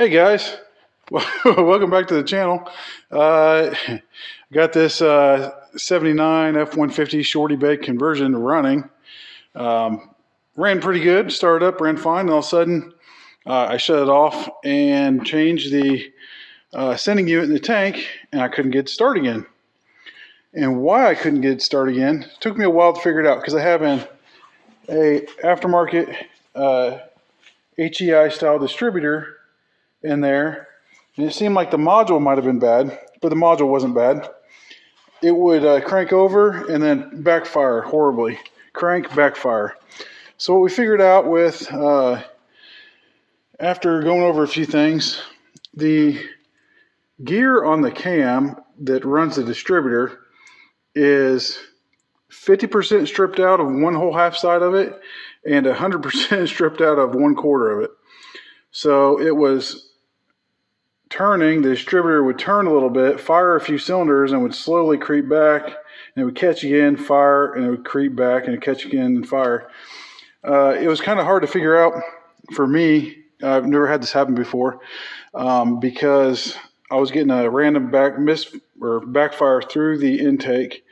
Hey guys, welcome back to the channel. Got this 79 F-150 shorty bed conversion running. Ran pretty good, started up, ran fine, and all of a sudden I shut it off and changed the sending unit in the tank, and I couldn't get it started again. And why I couldn't get it started again took me a while to figure it out, because I have a aftermarket HEI style distributor in there, and it seemed like the module might have been bad, but the module wasn't bad. It would crank over and then backfire horribly. Crank, backfire. So what we figured out with, after going over a few things, the gear on the cam that runs the distributor is 50% stripped out of one whole half side of it and 100% stripped out of 1/4 of it. So it was turning, the distributor would turn a little bit, fire a few cylinders, and would slowly creep back, and it would catch again, fire, and it would creep back, and it would catch again, and fire. It was kind of hard to figure out for me. I've never had this happen before, because I was getting a random backfire through the intake,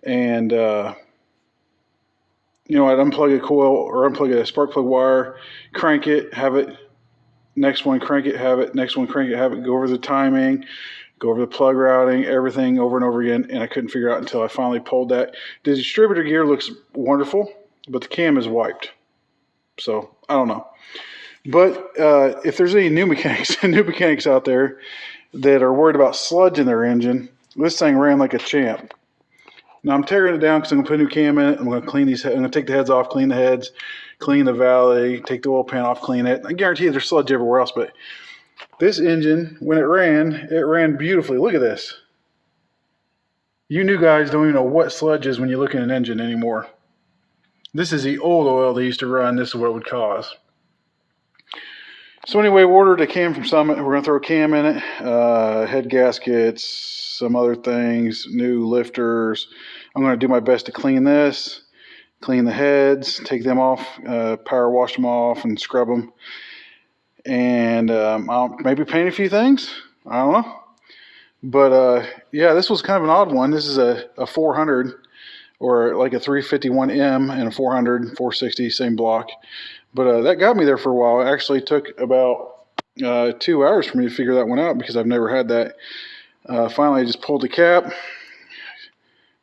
and I'd unplug a coil or unplug a spark plug wire, crank it, have it. Next one, crank it, have it. Next one, crank it, have it. Go over the timing, go over the plug routing, everything over and over again. And I couldn't figure it out until I finally pulled that. The distributor gear looks wonderful, but the cam is wiped. So I don't know. But if there's any new mechanics out there that are worried about sludge in their engine, this thing ran like a champ. Now I'm tearing it down because I'm going to put a new cam in it. I'm going to clean these. I'm going to take the heads off, clean the heads, clean the valley, take the oil pan off, clean it. I guarantee you there's sludge everywhere else, but this engine, when it ran beautifully. Look at this. You new guys don't even know what sludge is when you look at an engine anymore. This is the old oil they used to run. This is what it would cause. So anyway, we ordered a cam from Summit. We're going to throw a cam in it, head gaskets, some other things, new lifters. I'm going to do my best to clean this, clean the heads, take them off, power wash them off and scrub them. And I'll maybe paint a few things. I don't know. But yeah, this was kind of an odd one. This is a 400 or like a 351M and a 400, 460, same block. But that got me there for a while. It actually took about 2 hours for me to figure that one out because I've never had that. Finally, I just pulled the cap,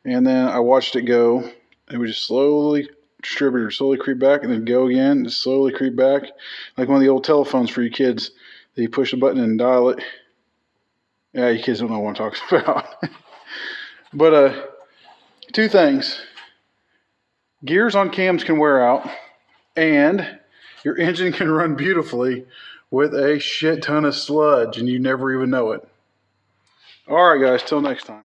and then I watched it go. It would just slowly creep back, and then go again, just slowly creep back, like one of the old telephones for you kids that you push a button and dial it. Yeah, you kids don't know what I'm talking about. But two things: gears on cams can wear out, and your engine can run beautifully with a shit ton of sludge, and you never even know it. All right, guys, till next time.